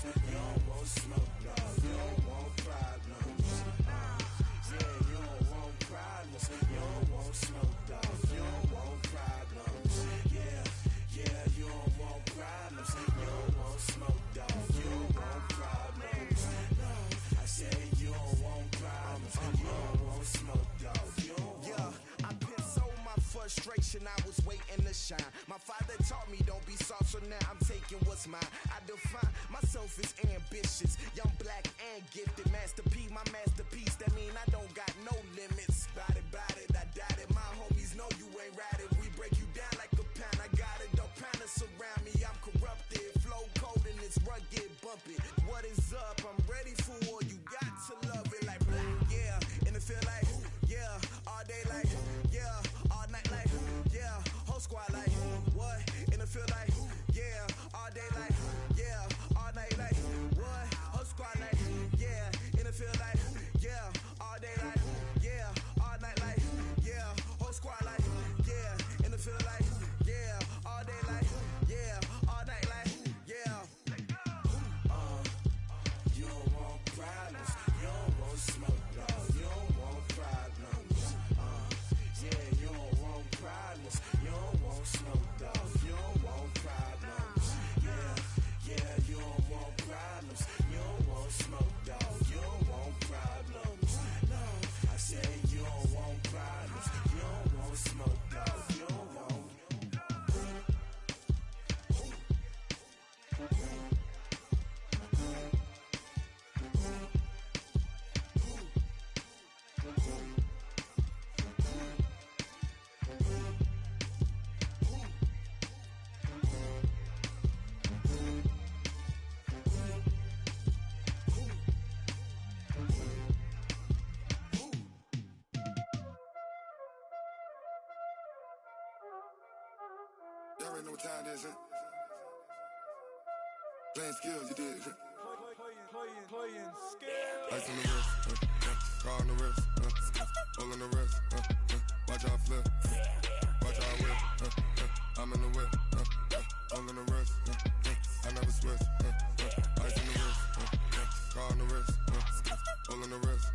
You don't want smoke, no. You don't want problems. Yeah, you don't want problems. You don't want smoke, dog. You don't want problems. Yeah, you don't want problems. You don't want smoke, dog. You don't want problems. No, I said you don't want problems. You don't want smoke, dog. You don't want. Yeah, I've been so my frustration, I was waiting to shine. My father taught me don't be soft, so now I'm taking what's mine. I define myself as ambitious, young, black, and gifted. Master P, my masterpiece. That mean I don't got no limits. Bout it, I doubt it. My homies know you ain't ratted. We break you down like a pound. I got it, don't panic surround me. I'm corrupted, flow cold and it's rugged, bumpy. What is up? I'm ready for war. You got to love it like black, yeah. And it feel like, yeah, all day like, yeah, all night like, yeah, whole squad like, what? And it feel like, yeah, all day like, yeah, all night like, what? Whole squad like, yeah, and it feel like, yeah, all day like, yeah, all night like, yeah, whole squad like, yeah, and it feel like, yeah, all day like, yeah, all night like, yeah. You don't want problems. You don't want smoke, dog. You don't want problems. Yeah, you don't want problems. You don't want smoke, dog. You don't want problems. Yeah, you don't want problems. You don't want smoke, dog. You don't want problems. No, I said you don't want problems. You don't want smoke, dog. You don't want. Y'all already know what time it is, huh? Playing skills, you did. Playing skills. Ice on the wrist, car on the wrist, hole on the wrist, watch out flip, watch out whip, I'm in the whip, hole on the wrist, I never switch, ice on the wrist, car on the wrist, hole on the wrist,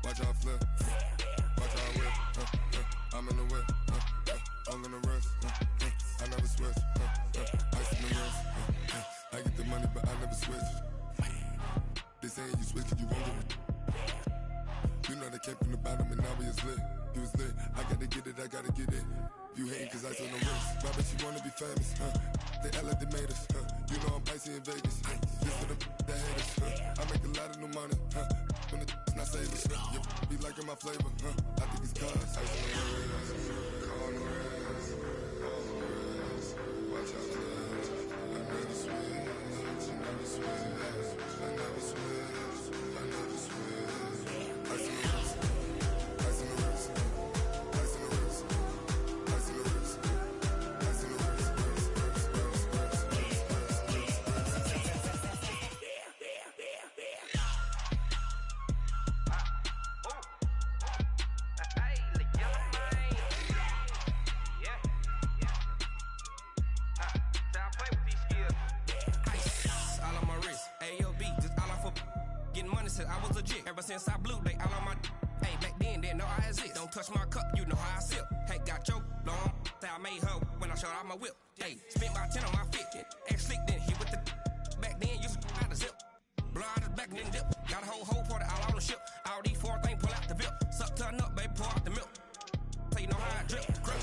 watch out flip, watch out whip, I'm in the whip, hole on the wrist, I never switch, ice on the wrist, I get the money but I never switch. They saying you switch and you won't get it. You know they came from the bottom and now we is lit. You was lit, I gotta get it, I gotta get it. You hating cause ice on the wrist. Why bet you wanna be famous, They act like they made us, You know I'm icy in Vegas, This for the that hate us, I make a lot of new money, When the not savers, You be liking my flavor, I think it's cause ice on the wrist, car on the wrist, all on the wrist. Watch out for this, I never switch, I never switch. I never switch, I never switch. Ice in the wrist, ice in the wrist, ice in the wrist, ice in the wrist, ice in the wrist, I was legit. Ever since I blew, they all on my hey, back then, didn't know I exist. Don't touch my cup, you know how I sip. Hey, got choked, long. Say I made her when I showed out my whip. Hey, spent about 10 on my 50. Ex slick, then hit with the back then, used to out the zip. Blow out the back, then dip. Got a whole party all on the ship. All these 4 things pull out the bip. Suck, turn up, baby, pour out the milk. So you know how I drip. Crush.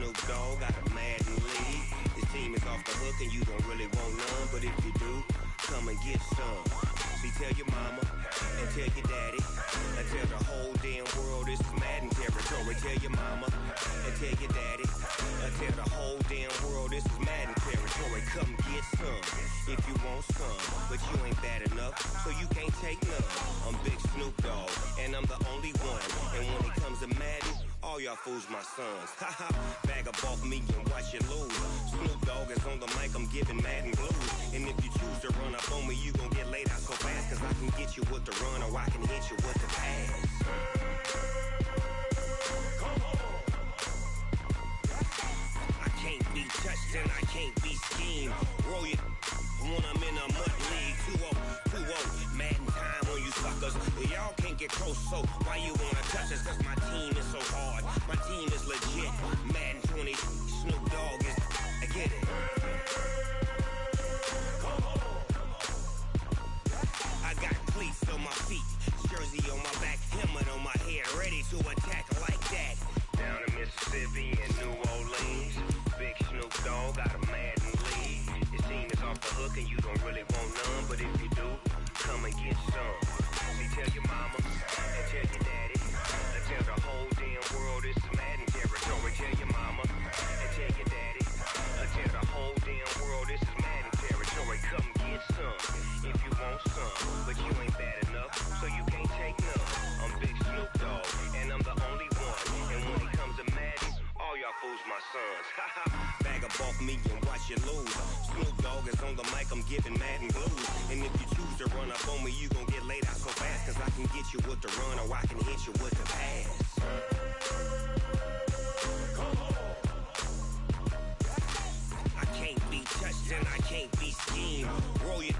Snoop Dogg got a Madden lead. His team is off the hook and you don't really want none, but if you do, come and get some. See, tell your mama and tell your daddy and tell the whole damn world this is Madden territory. Tell your mama and tell your daddy and tell the whole damn world this is Madden territory. Come get some if you want some, but you ain't bad enough, so you can't take none. I'm Big Snoop Dogg and I'm the only one, and when it comes to Madden, all y'all fools my sons. Haha, bag up off me and watch you lose. Snoop Dogg is on the mic, I'm giving Madden blues. And if you choose to run up on me, you gon' get laid out so fast, cause I can get you with the run or I can hit you with the pass. Come on. I can't be touched and I can't be schemed. Roll you when I'm in a mud league. 2-0, Madden time on you suckers. Y'all can't get close, so why you wanna touch us? Cause my team is so hard, my team is legit. Madden 20, Snoop Dogg is, I get it. Come on. I got cleats on my feet, jersey on my back, helmet on my head, ready to attack like that. Down in Mississippi and New Orleans, Big Snoop Dogg got a Madden lead. His team is off the hook and you don't really want none, but if you do, come and get some. See, tell your mama and tell your daddy and tell the whole damn world this is Madden territory. Tell your mama and tell your daddy and tell the whole damn world this is Madden territory. Come get some if you want some, but you ain't bad enough, so you can't take none. I'm Big Snoop Dogg and I'm the only one, and when it comes to Madden, all y'all fools my sons. Haha, bag up off me and watch you lose. Snoop Dogg is on the mic, I'm giving Madden blues. And if you choose to run up on me, you gon' get laid out so fast, cause I can get you with the run or I can hit you with the pass. Come on. I can't be touched and I can't be schemed. Roll you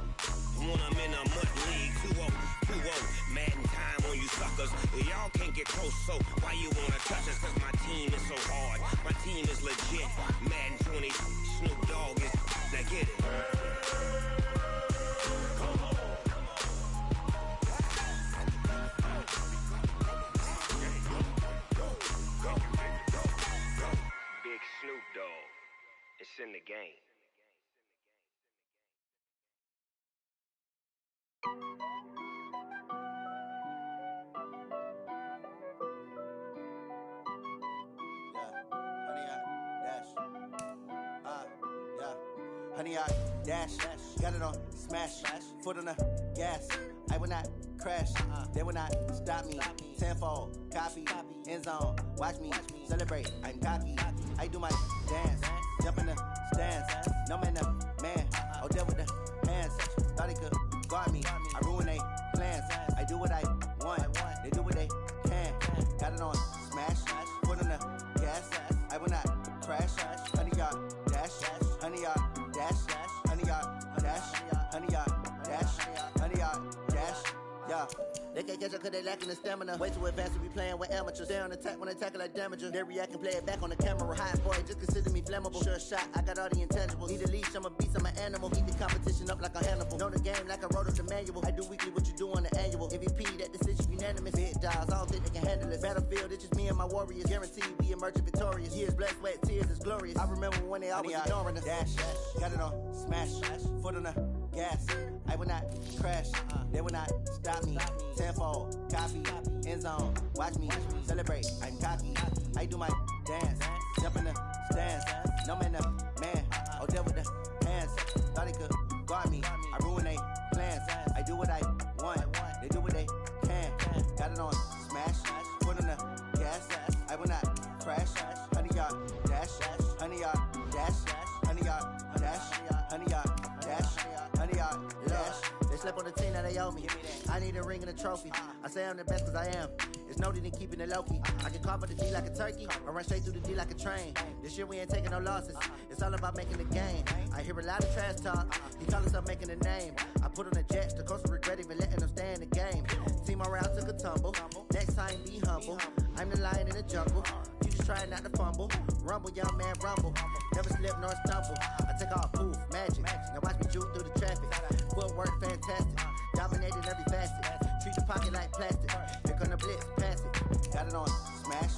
when I'm in a mud league. 2-0, Madden time on you suckers. Y'all can't get close, so why you wanna touch us? Cause my team is so hard, my team is legit. Madden 20, Snoop Dogg is, now get it. Come on. Big Snoop Dogg, it's in the game. Honey, I dash, got it on smash, foot on the gas. I will not crash, they will not stop me. Tenfold, copy, end zone, watch me celebrate. I'm cocky, I do my dance, jump in the stands. No man, the man, oh, deal with the hands. Thought he could guard me, I ruin they plans. I do what I want, they do what they can. Got it on smash, foot on the gas. I will not crash, honey, y'all dash, honey, y'all dash, honey, y'all dash, honey, y'all dash, honey, y'all dash, yeah. They can't catch up cause they lacking the stamina. Way too advanced to be playing with amateurs. Stay on attack when they tackle like damager. They react and play it back on the camera. Hot boy, just consider me flammable. Sure shot, I got all the intangibles. Need a leash, I'm a beast, I'm an animal. Eat the competition up like a Hannibal. Know the game like I wrote up the manual. I do weekly what you do on the annual. MVP, that decision unanimous. Big dogs, I don't think they can handle it. Battlefield, it's just me and my warriors. Guaranteed we emerging victorious. Years, blood, sweat, tears, it's glorious. I remember when they always ignoring us. Dash, got it on smash, foot on the gas. I will not crash, they will not stop me. Tenfold, copy, end zone, watch me celebrate. I'm cocky, I do my dance, jump in the stands. No man, the man, oh, deal with the hands. Thought he could guard me, I ruin they plans. I do what I want, they do what they can. Got it on smash, foot on the gas. I will not crash, honey, y'all dash, honey, y'all dash, honey, y'all dash, honey, y'all dash, honey, y'all dash. They slept on the team, now they owe me. I need a ring and a trophy. I say I'm the best cause I am. It's no need in keeping it low-key. I can carve up the D like a turkey, or run straight through the D like a train. This year we ain't taking no losses. It's all about making the game. I hear a lot of trash talk. He call himself making a name. I put on the Jets, the coach will regret even letting them stay in the game. Team morale took a tumble. Next time be humble. I'm the lion in the jungle. You just try not to fumble. Rumble, young man, rumble. Never slip nor stumble. I take off, poof, magic. Now watch me juke through the traffic. Footwork fantastic. Dominated every facet. Treat the pocket like plastic. Here come the blitz, pass it. Got it on smash,